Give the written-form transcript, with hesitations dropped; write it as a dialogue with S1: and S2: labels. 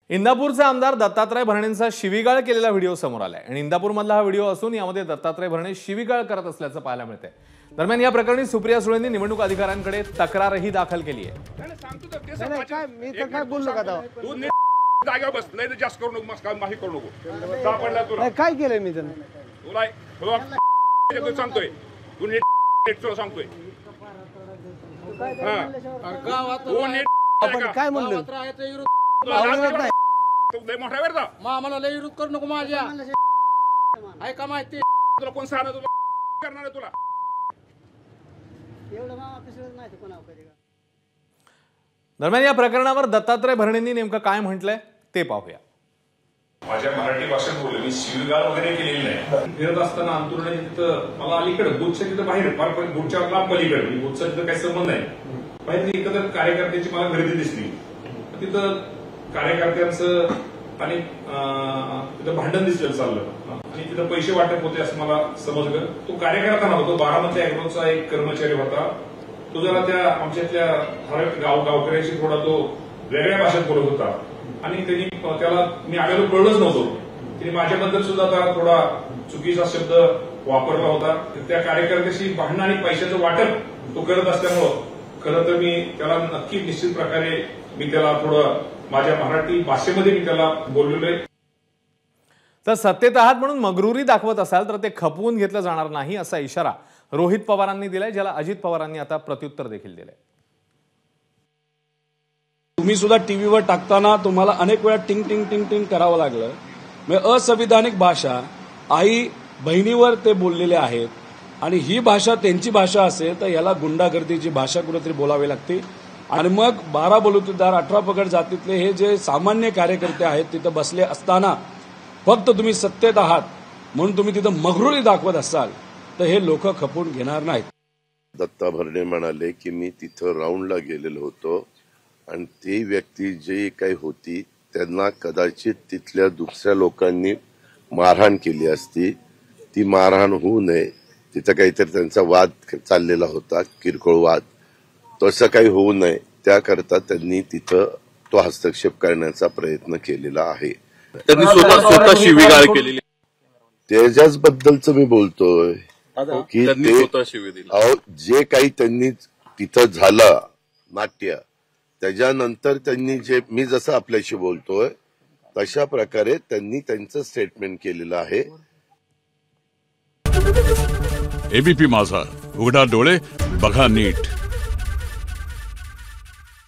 S1: इंदापूरचे आमदार दत्तात्रय भरणेंचा शिवीगाळ केलेला व्हिडिओ समोर आलाय आणि इंदापूरमधला हा व्हिडिओ असून यामध्ये दत्तात्रय भरणे शिवीगाळ करत असल्याचं पाहायला मिळतंय। दरम्यान या प्रकरणी सुप्रिया सुळेंनी निवडणूक अधिकाऱ्यांकडे तक्रारही दाखल केली आहे।
S2: मी तर काय बोललो का
S3: तू जागा बस नाही जास्त करू नको मस्का माही करू नको सापडला तुला
S2: काय केलंय मी तर
S3: तुला सांगतोय तू नीट सांगतोय
S2: आपण काय म्हणलं
S3: मोठा वेळ
S4: आम्हाला लय विरोध करू नको माझ्या ऐका माहिती
S3: तुला कोण सांगणार तुला करणार आहे तुला
S1: दरम्यान या प्रकरणावर दत्तात्रय भरणेंनी नेमकं काय म्हटलंय ते पाहूया।
S5: माझ्या मराठी भाषेत बोलले मी शिवीगाळ वगैरे केलेली नाही। फिरत असताना अंतुर्णे तिथं मला अलीकडे बुथच्या तिथं बाहेर फार बुथच्या लांब पलीकडे बुथचा तिथं काही संबंध नाही बाहेर एकत्र कार्यकर्त्याची मला गर्दी दिसली। तिथं कार्यकर्त्यांचं आणि तिथं भांडण दिसलं चाललं आणि तिथं पैसे वाटप होते असं मला समजलं। तो कार्यकर्ता नव्हता, तो बारामती अॅग्रोचा एक कर्मचारी होता। तो जरा त्या आमच्यातल्या ठराविक गावकऱ्याशी थोडा तो वेगळ्या भाषेत बोलत होता आणि त्यांनी त्याला मी आलेलो कळलंच नव्हतो। त्यांनी माझ्याबद्दल सुद्धा थोडा चुकीचा शब्द वापरला होता। त्या कार्यकर्त्याशी भांडण आणि पैशाचं वाटप तो करत असल्यामुळं खरं तर मी त्याला नक्की निश्चित प्रकारे मी त्याला थोडं माझ्या मराठी भाषेमध्ये मी त्याला बोललेलो आहे।
S1: तर सत्तेत आहात म्हणून मगरुरी दाखवत असाल तर ते खपवून घेतलं जाणार नाही असा इशारा रोहित पवारांनी दिलाय, ज्याला अजित पवारांनी आता प्रत्युत्तर देखील दिलंय।
S6: तुम्ही सुद्धा टीव्हीवर टाकताना तुम्हाला अनेक वेळा टिंग टिंग टिंग टिंग करावं लागलं। म्हणजे असंविधानिक भाषा आई बहिणीवर ते बोललेले आहेत आणि ही भाषा त्यांची भाषा असेल तर याला गुंडागर्दीची भाषा कुठेतरी बोलावी लागते। आणि मग 12 बलुतेदार 18 पगड जातीतले हे जे सामान्य कार्यकर्ते आहेत तिथं बसले असताना फक्त तुम्ही सत्तेत आहात म्हणून तुम्ही तिथं मगरुरी दाखवत असाल तर हे लोक खपवून घेणार नाहीत।
S7: दत्ता भरणे म्हणाले की मी तिथं राऊंडला गेलेलो होतो आणि ती व्यक्ती जी काही होती त्यांना कदाचित तिथल्या दुसऱ्या लोकांनी मारहाण केली असती। ती मारहाण होऊ नये, तिथं काहीतरी त्यांचा वाद चाललेला होता, किरकोळ वाद, तसं काही होऊ नये त्याकरता त्यांनी तिथं तो हस्तक्षेप करण्याचा प्रयत्न केलेला आहे।
S8: त्यांनी स्वतः शिवीगाळ केलेली
S7: त्याच्याच बद्दलच मी बोलतोय की जे काही त्यांनी तिथं झालं नाट्य त्याच्यानंतर त्यांनी जे मी जसं आपल्याशी बोलतोय तशा प्रकारे त्यांनी त्यांचं स्टेटमेंट केलेलं आहे।
S9: एबीपी माझा, उघडा डोळे बघा नीट।